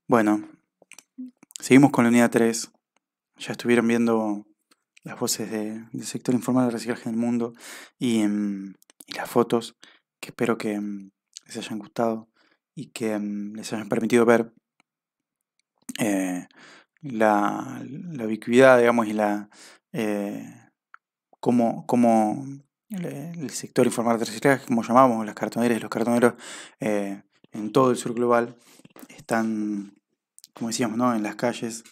Bueno, seguimos con la unidad 3. Ya estuvieron viendo las voces del sector informal de reciclaje en el mundo y las fotos, que espero que les hayan gustado y que les hayan permitido ver eh, la ubicuidad, digamos, y eh, cómo el sector informal de reciclaje, como llamamos, las cartoneras y los cartoneros en todo el sur global están, como decíamos, ¿no? En las calles,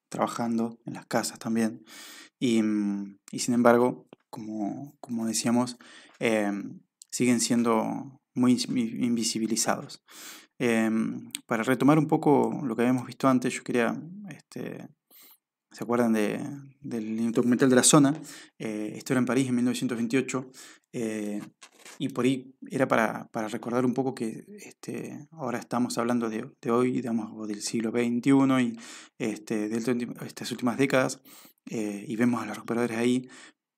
trabajando, en las casas también. Y sin embargo, como decíamos, siguen siendo muy invisibilizados. Para retomar un poco lo que habíamos visto antes, yo quería, ¿se acuerdan del documental de La Zona? Esto era en París en 1928. Y por ahí era para recordar un poco que ahora estamos hablando de hoy, digamos, o del siglo XXI y de estas últimas décadas, y vemos a los recuperadores ahí,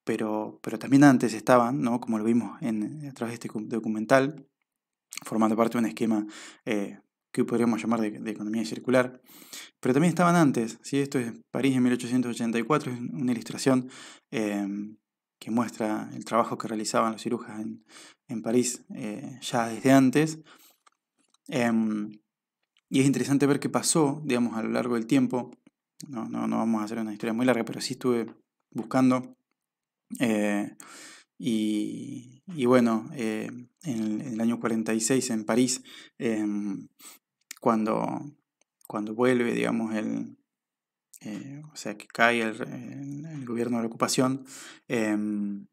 pero también antes estaban, ¿no? Como lo vimos a través de este documental, formando parte de un esquema que hoy podríamos llamar de economía circular. Pero también estaban antes, ¿sí? Esto es París en 1884, es una ilustración que muestra el trabajo que realizaban los cirujas en París ya desde antes. Em, y es interesante ver qué pasó, digamos, a lo largo del tiempo. No vamos a hacer una historia muy larga, pero sí estuve buscando. eh, y bueno, en el año 46 en París, em, cuando, cuando vuelve, digamos, o sea, que cae el gobierno de la ocupación, em,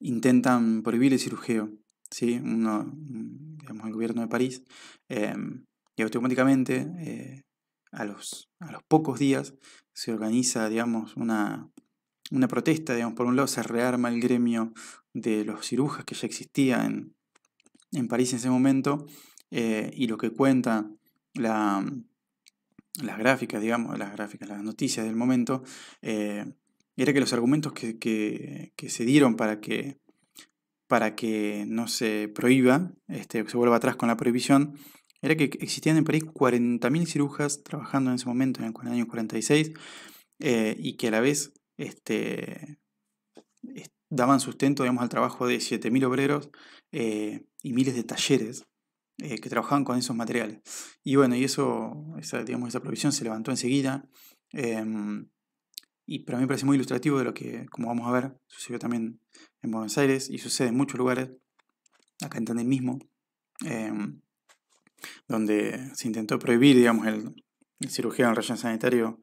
intentan prohibir el cirujeo, ¿sí? Digamos, el gobierno de París, y automáticamente, a los pocos días, se organiza, digamos, una protesta, digamos, por un lado se rearma el gremio de los cirujas que ya existía en París en ese momento, y lo que cuenta la, las gráficas, digamos, las noticias del momento, eh, era que los argumentos que se dieron para que no se prohíba, se vuelva atrás con la prohibición, era que existían en París 40.000 cirujas trabajando en ese momento, en el año 46, y que a la vez daban sustento, digamos, al trabajo de 7.000 obreros y miles de talleres que trabajaban con esos materiales. Y bueno, y digamos, esa provisión se levantó enseguida. em, y para mí me parece muy ilustrativo de lo que, como vamos a ver, sucedió también en Buenos Aires y sucede en muchos lugares, acá en Tandil mismo, em, donde se intentó prohibir, digamos, el cirujano en relleno sanitario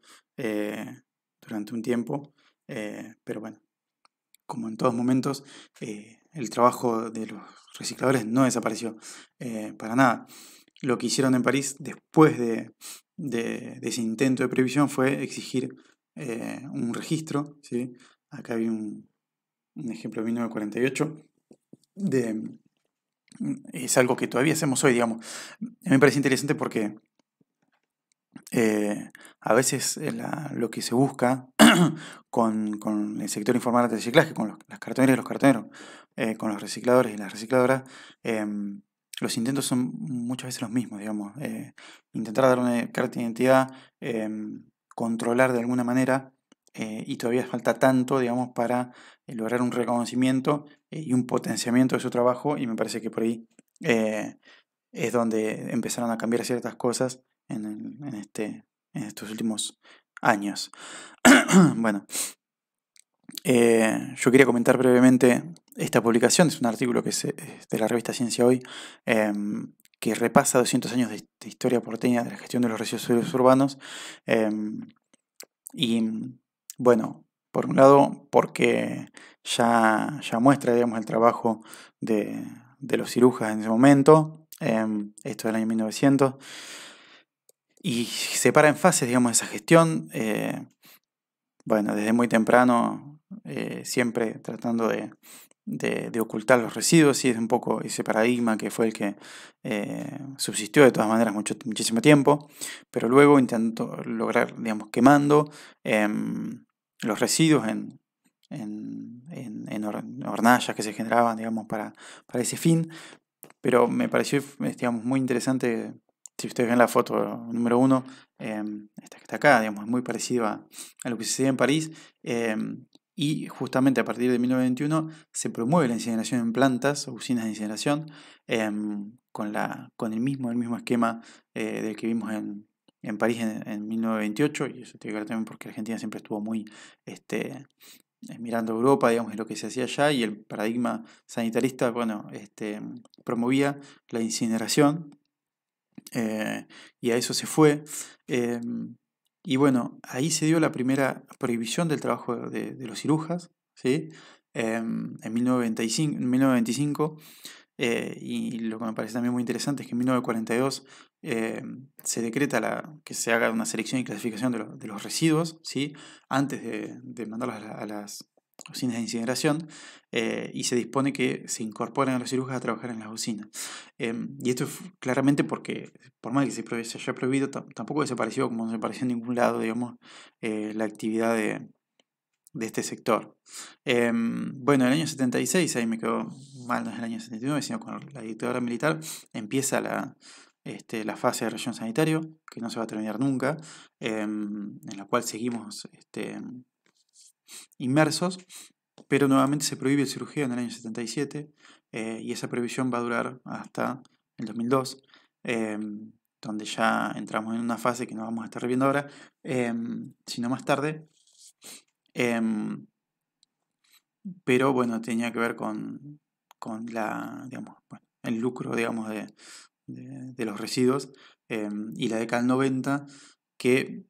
durante un tiempo. Pero bueno, como en todos momentos, el trabajo de los recicladores no desapareció para nada. Lo que hicieron en París después de ese intento de prohibición fue exigir un registro, ¿sí? Acá hay un ejemplo de 1948, es algo que todavía hacemos hoy, digamos. A mí me parece interesante porque a veces lo que se busca con el sector informal de reciclaje, con las cartoneras y los cartoneros, con los recicladores y las recicladoras, los intentos son muchas veces los mismos, digamos. Intentar dar una carta de identidad, controlar de alguna manera, y todavía falta tanto, digamos, para lograr un reconocimiento y un potenciamiento de su trabajo, y me parece que por ahí eh, es donde empezaron a cambiar ciertas cosas en estos últimos años. Bueno, yo quería comentar brevemente esta publicación, es un artículo que es de la revista Ciencia Hoy, que repasa 200 años de historia porteña de la gestión de los residuos urbanos. Y bueno, por un lado, porque ya muestra, digamos, el trabajo de los cirujas en ese momento, esto del año 1900, y separa en fases, digamos, esa gestión, bueno, desde muy temprano, siempre tratando de ocultar los residuos, y es un poco ese paradigma que fue el que subsistió de todas maneras muchísimo tiempo, pero luego intentó lograr, digamos, quemando los residuos en hornallas que se generaban, digamos, para ese fin, pero me pareció, digamos, muy interesante si ustedes ven la foto número 1, esta que está acá, digamos, es muy parecido a lo que sucedía en París. Y justamente a partir de 1921 se promueve la incineración en plantas o usinas de incineración con el mismo esquema del que vimos en París en 1928, y eso tiene que ver también porque Argentina siempre estuvo muy mirando a Europa, digamos, y lo que se hacía allá, y el paradigma sanitarista, bueno, promovía la incineración, y a eso se fue. Y bueno, ahí se dio la primera prohibición del trabajo de los cirujas, ¿sí? En 1925, y lo que me parece también muy interesante es que en 1942 se decreta que se haga una selección y clasificación de los residuos, ¿sí? Antes de mandarlos a las usinas de incineración, y se dispone que se incorporen a los cirujanos a trabajar en las usinas. Y esto es claramente porque, por más que se haya prohibido, tampoco desapareció, como no desapareció en ningún lado, digamos, la actividad de este sector. Bueno, en el año 76, ahí me quedó mal, no es el año 79, sino con la dictadura militar, empieza la fase de relleno sanitario, que no se va a terminar nunca, en la cual seguimos inmersos, pero nuevamente se prohíbe el cirugía en el año 77, y esa prohibición va a durar hasta el 2002, donde ya entramos en una fase que no vamos a estar viendo ahora, sino más tarde. Pero bueno, tenía que ver con digamos, bueno, el lucro, digamos, de los residuos, y la década del 90, que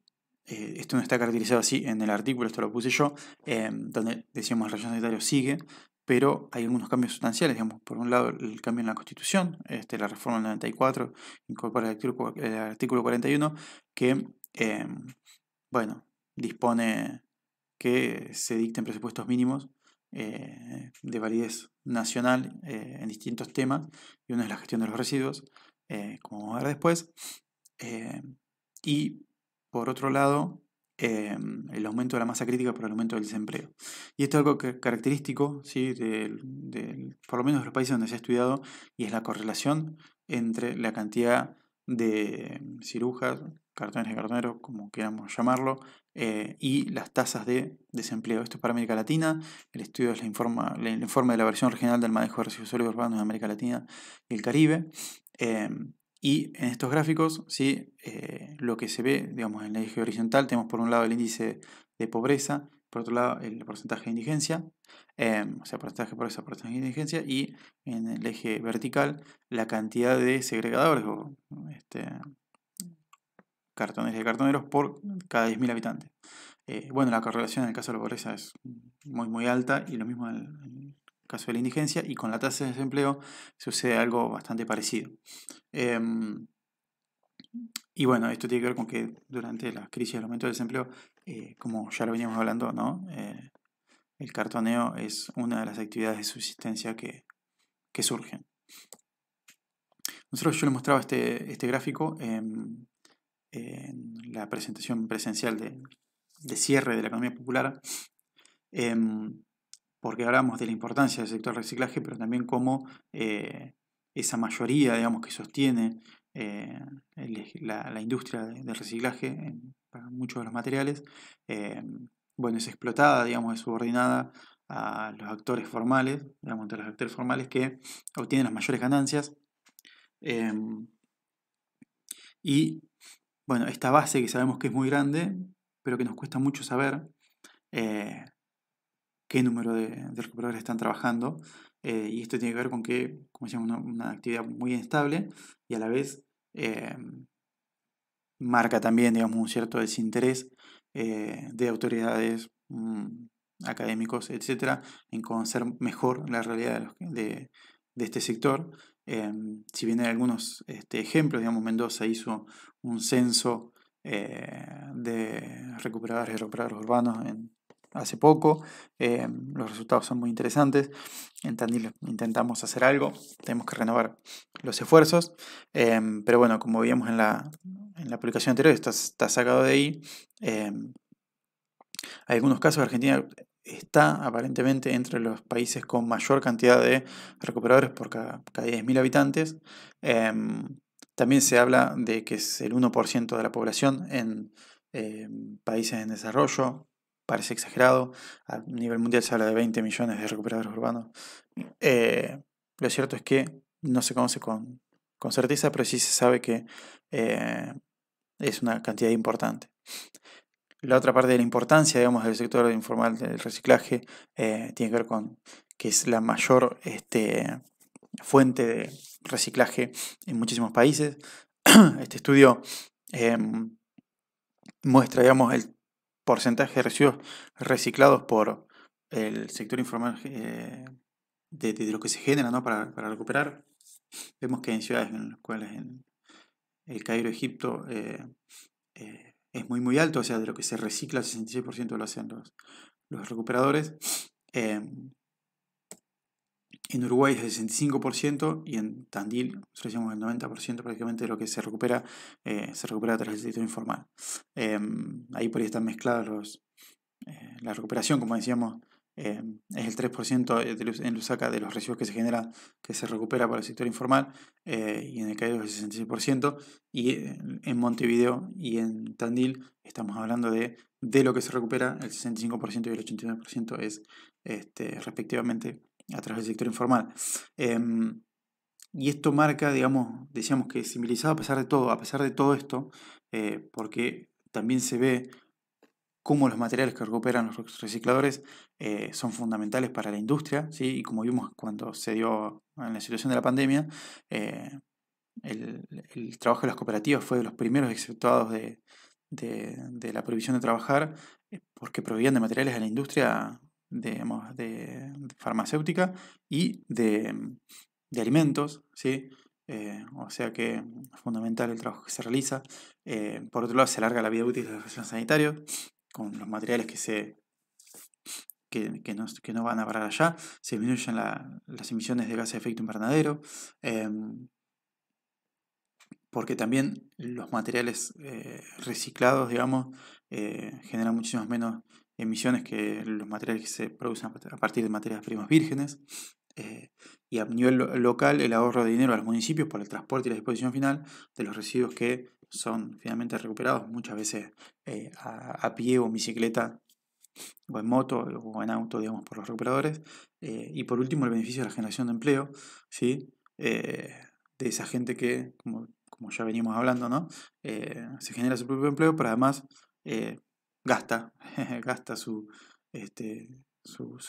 esto no está caracterizado así en el artículo, esto lo puse yo, donde decíamos el relleno sanitario sigue, pero hay algunos cambios sustanciales, digamos, por un lado el cambio en la Constitución, la reforma del 94 incorpora el artículo 41, que, bueno, dispone que se dicten presupuestos mínimos de validez nacional en distintos temas, y uno es la gestión de los residuos, como vamos a ver después, eh, y por otro lado el aumento de la masa crítica por el aumento del desempleo. Y esto es algo característico, ¿sí? Por lo menos de los países donde se ha estudiado, y es la correlación entre la cantidad de cirujas, cartones y cartoneros, como queramos llamarlo, y las tasas de desempleo. Esto es para América Latina. El estudio es el informe de la versión regional del manejo de residuos sólidos urbanos de América Latina y el Caribe. Y en estos gráficos, ¿sí? Lo que se ve, digamos, en el eje horizontal, tenemos por un lado el índice de pobreza, por otro lado el porcentaje de indigencia, o sea, porcentaje de pobreza, porcentaje de indigencia, y en el eje vertical la cantidad de segregadores o cartoneros y cartoneros por cada 10.000 habitantes. Bueno, la correlación en el caso de la pobreza es muy alta, y lo mismo en el caso de la indigencia, y con la tasa de desempleo sucede algo bastante parecido. Y bueno, esto tiene que ver con que durante la crisis del aumento del desempleo, como ya lo veníamos hablando, ¿no? El cartoneo es una de las actividades de subsistencia que surgen. Yo les mostraba este gráfico en la presentación presencial de cierre de la economía popular, porque hablamos de la importancia del sector reciclaje, pero también cómo esa mayoría, digamos, que sostiene la industria del reciclaje para muchos de los materiales, bueno, es explotada, digamos, es subordinada a los actores formales, digamos, entre los actores formales que obtienen las mayores ganancias. Y bueno, esta base que sabemos que es muy grande, pero que nos cuesta mucho saber qué número de recuperadores están trabajando, y esto tiene que ver con que, como decíamos, una actividad muy inestable, y a la vez marca también, digamos, un cierto desinterés de autoridades, académicos, etcétera, en conocer mejor la realidad de este sector. Si bien hay algunos ejemplos, digamos, Mendoza hizo un censo de recuperadores y recuperadores urbanos hace poco. Los resultados son muy interesantes. En Tandil intentamos hacer algo, tenemos que renovar los esfuerzos, pero bueno, como veíamos en la publicación anterior, está sacado de ahí. Hay algunos casos. Argentina está aparentemente entre los países con mayor cantidad de recuperadores por cada 10.000 habitantes. También se habla de que es el 1% de la población en países en desarrollo. Parece exagerado. A nivel mundial se habla de 20 millones de recuperadores urbanos. Lo cierto es que no se conoce con certeza, pero sí se sabe que es una cantidad importante. La otra parte de la importancia, digamos, del sector informal del reciclaje tiene que ver con que es la mayor fuente de reciclaje en muchísimos países. Este estudio muestra, digamos, el porcentaje de residuos reciclados por el sector informal de lo que se genera, ¿no? para recuperar. Vemos que en ciudades en las cuales en el Cairo, Egipto, es muy alto, o sea, de lo que se recicla, el 66% lo hacen los recuperadores. En Uruguay es el 65% y en Tandil, nosotros decíamos el 90% prácticamente de lo que se recupera a través del sector informal. Ahí por ahí están mezclados la recuperación, como decíamos, es el 3% en Lusaka de los residuos que se genera, que se recupera por el sector informal, y en el Cairo es el 66%, y en Montevideo y en Tandil estamos hablando de lo que se recupera, el 65% y el 89% es respectivamente a través del sector informal. Y esto marca, digamos, decíamos que es civilizado a pesar de todo esto, porque también se ve cómo los materiales que recuperan los recicladores son fundamentales para la industria, ¿sí? Y como vimos cuando se dio en la situación de la pandemia, eh, el trabajo de las cooperativas fue de los primeros exceptuados de la prohibición de trabajar, porque proveían de materiales a la industria digamos, de farmacéutica y de alimentos, ¿sí? O sea que es fundamental el trabajo que se realiza. Por otro lado, se alarga la vida útil de los residuos sanitarios con los materiales que no van a parar allá. Se disminuyen las emisiones de gases de efecto invernadero. Porque también los materiales reciclados, digamos, generan muchísimas menos emisiones que los materiales que se producen a partir de materias primas vírgenes. Y a nivel local, el ahorro de dinero a los municipios por el transporte y la disposición final de los residuos que son finalmente recuperados, muchas veces a pie o en bicicleta o en moto o en auto, digamos, por los recuperadores. Y por último, el beneficio de la generación de empleo, ¿sí? De esa gente que, como ya venimos hablando, ¿no? Se genera su propio empleo, pero además gasta, gasta su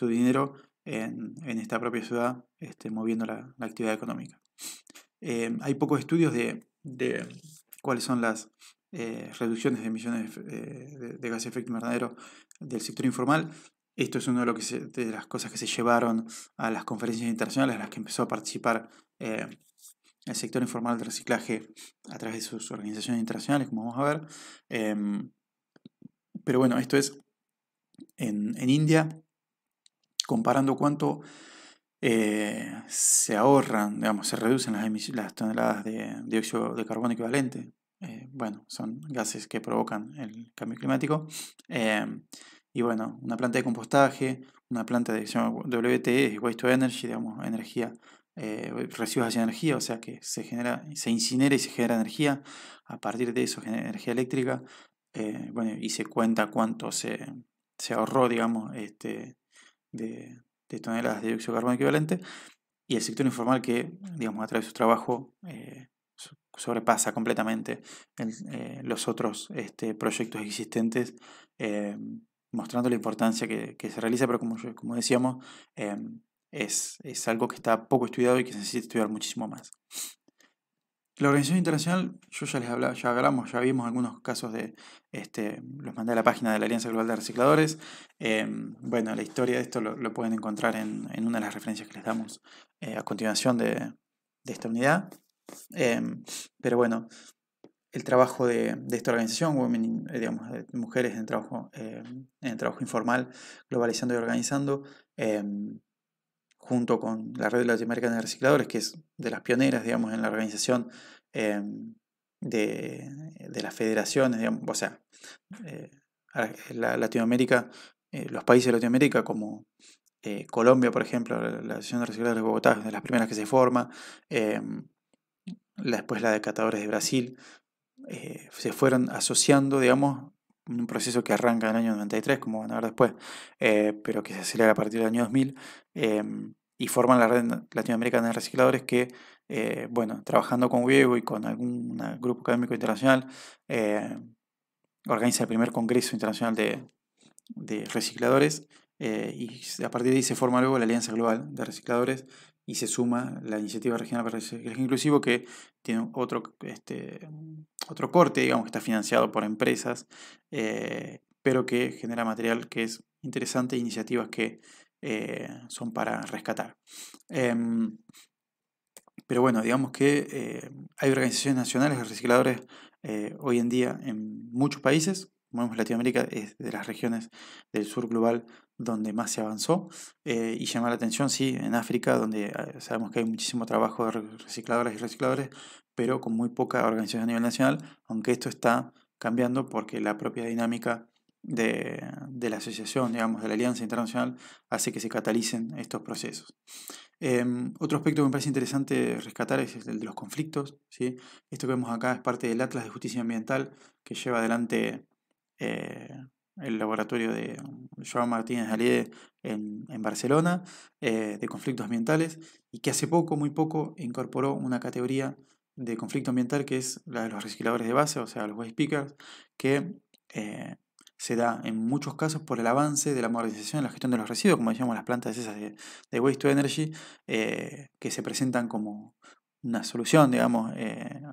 dinero en esta propia ciudad, moviendo la actividad económica. Hay pocos estudios de cuáles son las reducciones de emisiones de gases de efecto invernadero del sector informal. Esto es una de las cosas que se llevaron a las conferencias internacionales a las que empezó a participar el sector informal del reciclaje a través de sus organizaciones internacionales, como vamos a ver. Pero bueno, esto es en India, comparando cuánto se ahorran, digamos, se reducen las toneladas de dióxido de carbono equivalente. Bueno, son gases que provocan el cambio climático. Y bueno, una planta de compostaje, una planta de WTE, Waste to Energy, digamos, energía, residuos hacia energía, o sea que se incinera y se genera energía. A partir de eso genera energía eléctrica. Bueno, y se cuenta cuánto se ahorró, digamos, de toneladas de dióxido de carbono equivalente, y el sector informal que, digamos, a través de su trabajo sobrepasa completamente los otros proyectos existentes, mostrando la importancia que se realiza, pero como decíamos, es algo que está poco estudiado y que se necesita estudiar muchísimo más. La organización internacional, yo ya les hablaba, ya vimos algunos casos los mandé a la página de la Alianza Global de Recicladores. Bueno, la historia de esto lo pueden encontrar en una de las referencias que les damos a continuación de esta unidad. Pero bueno, el trabajo de esta organización, digamos, de mujeres en el trabajo informal, globalizando y organizando, junto con la Red Latinoamericana de Recicladores, que es de las pioneras, digamos, en la organización de las federaciones, digamos, o sea, Latinoamérica, los países de Latinoamérica como Colombia, por ejemplo, la Asociación de Recicladores de Bogotá es de las primeras que se forma, después la de Catadores de Brasil, se fueron asociando, digamos, en un proceso que arranca en el año 93, como van a ver después, pero que se acelera a partir del año 2000, y forman la red latinoamericana de recicladores que, bueno, trabajando con Wiego y con algún grupo académico internacional, organiza el primer Congreso Internacional de Recicladores, y a partir de ahí se forma luego la Alianza Global de Recicladores y se suma la Iniciativa Regional para el Reciclaje Inclusivo, que tiene otro corte, digamos, que está financiado por empresas, pero que genera material que es interesante e iniciativas que son para rescatar. Em, pero bueno, digamos que hay organizaciones nacionales de recicladores hoy en día en muchos países. Como vemos, Latinoamérica es de las regiones del sur global donde más se avanzó. Y llama la atención, sí, en África, donde sabemos que hay muchísimo trabajo de recicladoras y recicladores, pero con muy poca organización a nivel nacional, aunque esto está cambiando porque la propia dinámica de la asociación, digamos, de la Alianza Internacional, hace que se catalicen estos procesos. Otro aspecto que me parece interesante rescatar es el de los conflictos, ¿sí? Esto que vemos acá es parte del Atlas de Justicia Ambiental que lleva adelante eh, el laboratorio de Joan Martínez Alié en Barcelona, de conflictos ambientales, y que hace poco, muy poco, incorporó una categoría de conflicto ambiental que es la de los recicladores de base, o sea, los waste pickers, que eh, se da en muchos casos por el avance de la modernización en la gestión de los residuos, como decíamos, las plantas esas de Waste to Energy, que se presentan como una solución, digamos,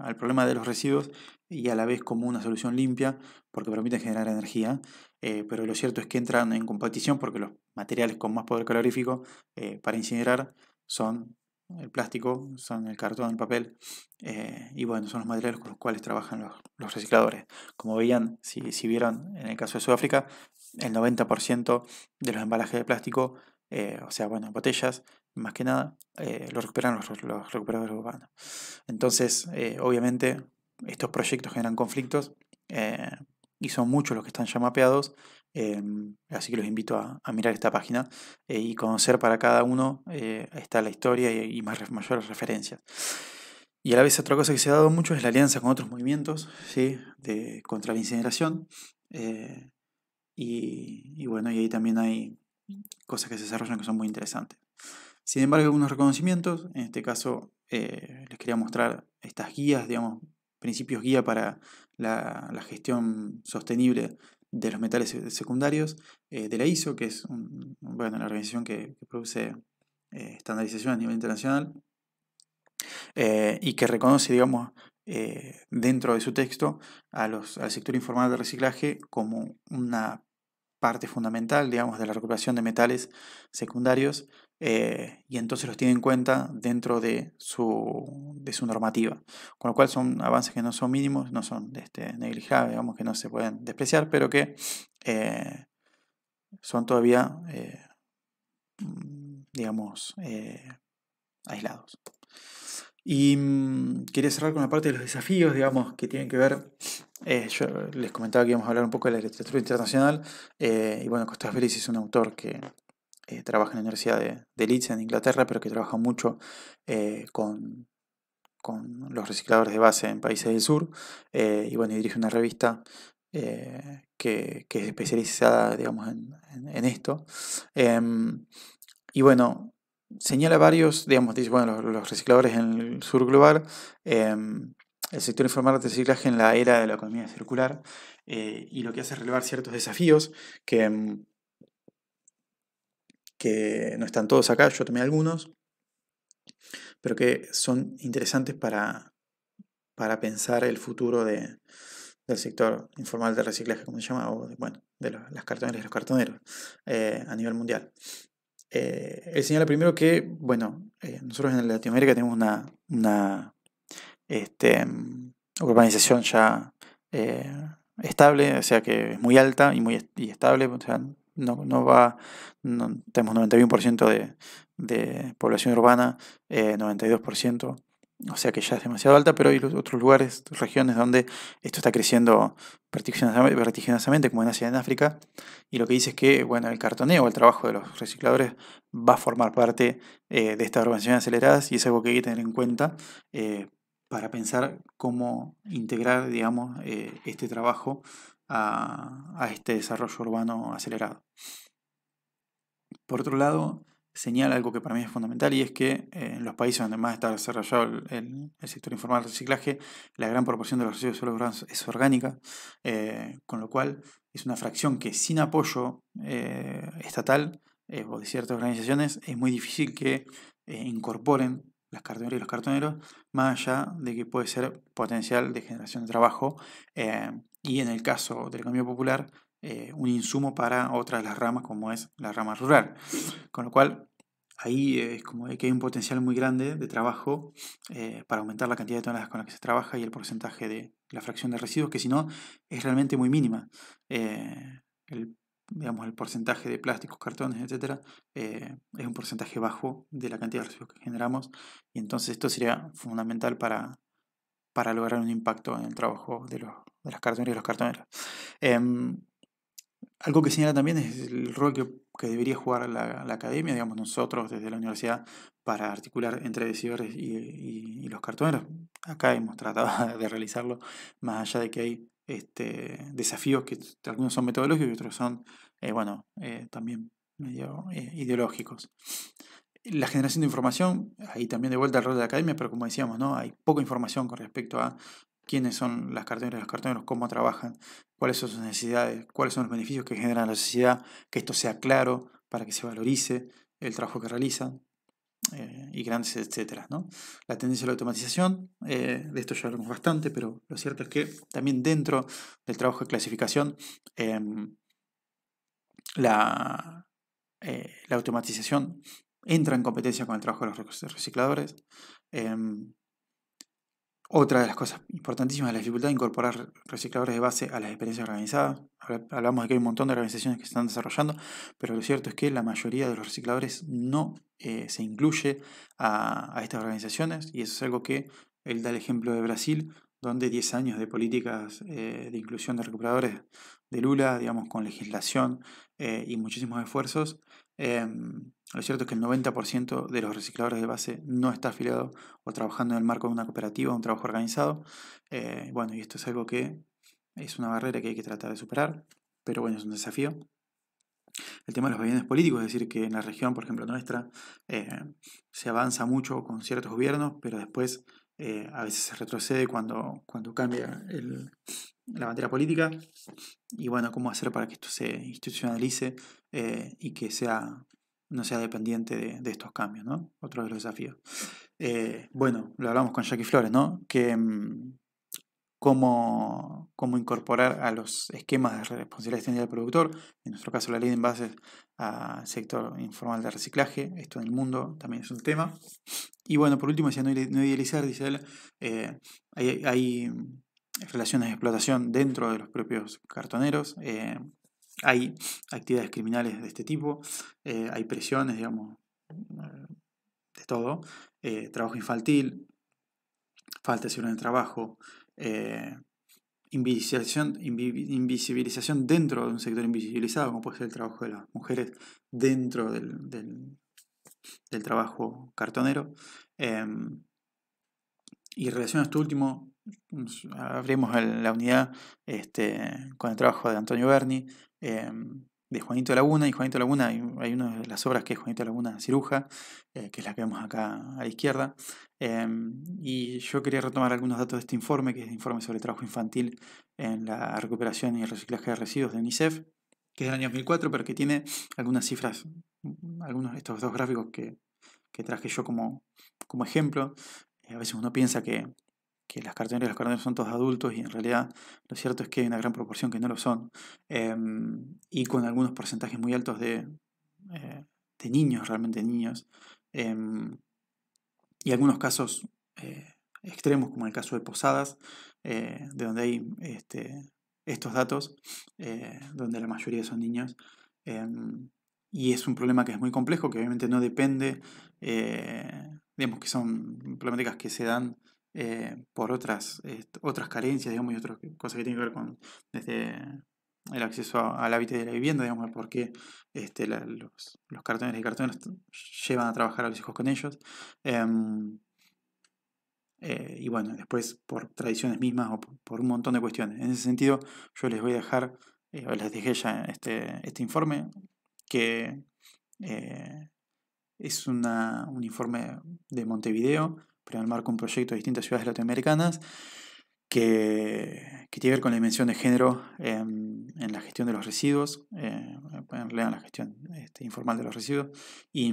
al problema de los residuos y a la vez como una solución limpia porque permiten generar energía. Pero lo cierto es que entran en competición porque los materiales con más poder calorífico para incinerar son el plástico, son el cartón, el papel, y bueno, son los materiales con los cuales trabajan los recicladores. Como veían, si vieron en el caso de Sudáfrica, el 90% de los embalajes de plástico, o sea, bueno, botellas, más que nada, lo recuperan los recuperadores urbanos. Entonces, obviamente, estos proyectos generan conflictos, eh, y son muchos los que están ya mapeados, así que los invito a mirar esta página y conocer para cada uno está la historia y mayores referencias. Y a la vez otra cosa que se ha dado mucho es la alianza con otros movimientos, ¿sí? Contra la incineración. eh, y bueno, y ahí también hay cosas que se desarrollan que son muy interesantes. Sin embargo, hay algunos reconocimientos. En este caso, les quería mostrar estas guías, digamos, principios guía para la gestión sostenible de los metales secundarios de la ISO, que es bueno, la organización que produce estandarización a nivel internacional, y que reconoce, digamos, dentro de su texto al sector informal de reciclaje como una parte fundamental, digamos, de la recuperación de metales secundarios, y entonces los tiene en cuenta dentro de su normativa. Con lo cual son avances que no son mínimos, no son neglijables, digamos, que no se pueden despreciar, pero que son todavía, digamos, aislados. Y quería cerrar con la parte de los desafíos, digamos, que tienen que ver. Yo les comentaba que íbamos a hablar un poco de la literatura internacional. Y bueno, Costas Vélez es un autor que trabaja en la Universidad de Leeds en Inglaterra, pero que trabaja mucho con los recicladores de base en países del sur. Y bueno, dirige una revista que es especializada, digamos, en esto. Y bueno, señala varios, digamos, dice, bueno, los recicladores en el sur global, el sector informal de reciclaje en la era de la economía circular, y lo que hace es relevar ciertos desafíos que no están todos acá, yo tomé algunos, pero que son interesantes para pensar el futuro del sector informal de reciclaje, como se llama, o bueno, de las cartoneras y los cartoneros a nivel mundial. Él señala primero que, bueno, nosotros en Latinoamérica tenemos una urbanización ya estable, o sea que es muy alta y estable, o sea, tenemos 91% de población urbana, 92%, o sea que ya es demasiado alta, pero hay otros lugares, regiones donde esto está creciendo vertiginosamente, como en Asia y en África, y lo que dice es que, bueno, el cartoneo, el trabajo de los recicladores va a formar parte de estas urbanizaciones aceleradas y es algo que hay que tener en cuenta para pensar cómo integrar, digamos, este trabajo a este desarrollo urbano acelerado. Por otro lado, señala algo que para mí es fundamental y es que en los países donde más está desarrollado el sector informal del reciclaje, la gran proporción de los residuos urbanos es orgánica, con lo cual es una fracción que sin apoyo estatal o de ciertas organizaciones es muy difícil que incorporen las cartoneras y los cartoneros, más allá de que puede ser potencial de generación de trabajo y en el caso del cambio popular, un insumo para otras de las ramas como es la rama rural. Con lo cual, ahí es como que hay un potencial muy grande de trabajo para aumentar la cantidad de toneladas con las que se trabaja y el porcentaje de la fracción de residuos, que si no es realmente muy mínima. El, digamos, el porcentaje de plásticos, cartones, etcétera, es un porcentaje bajo de la cantidad de residuos que generamos y entonces esto sería fundamental para lograr un impacto en el trabajo de las cartoneras y los cartoneros. Em, Algo que señala también es el rol que debería jugar la academia, digamos, nosotros desde la universidad, para articular entre decidores y los cartoneros. Acá hemos tratado de realizarlo, más allá de que hay desafíos que algunos son metodológicos y otros son, también medio ideológicos. La generación de información, ahí también de vuelta al rol de la academia, pero como decíamos, ¿no? Hay poca información con respecto a quiénes son las cartoneras y los cartoneros, cómo trabajan, cuáles son sus necesidades, cuáles son los beneficios que genera la sociedad, que esto sea claro para que se valorice el trabajo que realizan y grandes, etcétera, ¿no? La tendencia a la automatización, de esto ya hablamos bastante, pero lo cierto es que también dentro del trabajo de clasificación, em, la, la automatización entra en competencia con el trabajo de los recicladores. Em, Otra de las cosas importantísimas es la dificultad de incorporar recicladores de base a las experiencias organizadas. Hablamos de que hay un montón de organizaciones que se están desarrollando, pero lo cierto es que la mayoría de los recicladores no se incluye a estas organizaciones y eso es algo que él da el ejemplo de Brasil, donde 10 años de políticas de inclusión de recuperadores de Lula, digamos, con legislación y muchísimos esfuerzos. Lo cierto es que el 90% de los recicladores de base no está afiliado o trabajando en el marco de una cooperativa, un trabajo organizado. Bueno, y esto es algo que es una barrera que hay que tratar de superar, pero bueno, es un desafío. El tema de los bienes políticos, es decir, que en la región, por ejemplo, nuestra, se avanza mucho con ciertos gobiernos, pero después a veces se retrocede cuando cambia la bandera política. Y bueno, cómo hacer para que esto se institucionalice y que no sea dependiente de estos cambios, ¿no? Otro de los desafíos. Bueno, lo hablamos con Jackie Flores, ¿no? Que cómo incorporar a los esquemas de responsabilidad extendida del productor, en nuestro caso la ley de envases al sector informal de reciclaje, esto en el mundo también es un tema. Y bueno, por último, decía no idealizar, dice él, hay relaciones de explotación dentro de los propios cartoneros, hay actividades criminales de este tipo, hay presiones, digamos, de todo, trabajo infantil, falta de seguridad en el trabajo, eh, invisibilización dentro de un sector invisibilizado, como puede ser el trabajo de las mujeres dentro del trabajo cartonero. Y en relación a esto último, abrimos la unidad con el trabajo de Antonio Berni, de Juanito Laguna. Y Juanito Laguna, hay una de las obras que es Juanito Laguna Ciruja, que es la que vemos acá a la izquierda. Y yo quería retomar algunos datos de este informe, que es el informe sobre trabajo infantil en la recuperación y el reciclaje de residuos de UNICEF, que es del año 2004, pero que tiene algunas cifras, algunos de estos dos gráficos que traje yo como ejemplo. A veces uno piensa que las cartoneras y los cartoneros son todos adultos y en realidad lo cierto es que hay una gran proporción que no lo son. Y con algunos porcentajes muy altos de niños, realmente niños. Y algunos casos extremos, como el caso de Posadas, de donde hay estos datos, donde la mayoría son niños. Y es un problema que es muy complejo, que obviamente no depende, digamos que son problemáticas que se dan por otras carencias, digamos, y otras cosas que tienen que ver con desde el acceso al hábitat de la vivienda, digamos, porque los cartoneros y cartoneros llevan a trabajar a los hijos con ellos. y bueno, después por tradiciones mismas o por un montón de cuestiones. En ese sentido, yo les voy a dejar, o les dejé ya este informe, que es un informe de Montevideo, pero en el marco de un proyecto de distintas ciudades latinoamericanas, que tiene que ver con la dimensión de género en la gestión de los residuos, pueden leer la gestión informal de los residuos, y,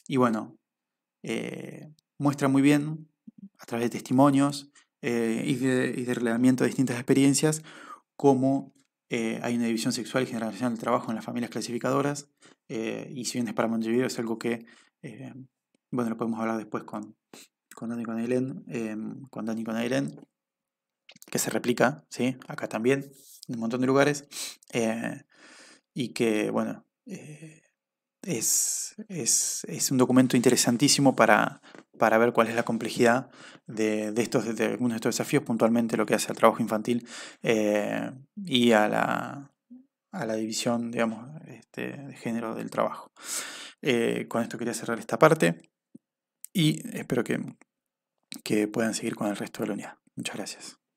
y bueno, muestra muy bien, a través de testimonios y de relevamiento de distintas experiencias, cómo hay una división sexual y generacional del trabajo en las familias clasificadoras, y si bien es para Montevideo, es algo que, eh, bueno, lo podemos hablar después con Dani y con Ailén, que se replica, ¿sí? Acá también, en un montón de lugares, y que, bueno, es un documento interesantísimo para ver cuál es la complejidad de algunos de estos desafíos, puntualmente lo que hace al trabajo infantil, y a la división, digamos, de género del trabajo. Con esto quería cerrar esta parte y espero que puedan seguir con el resto de la unidad. Muchas gracias.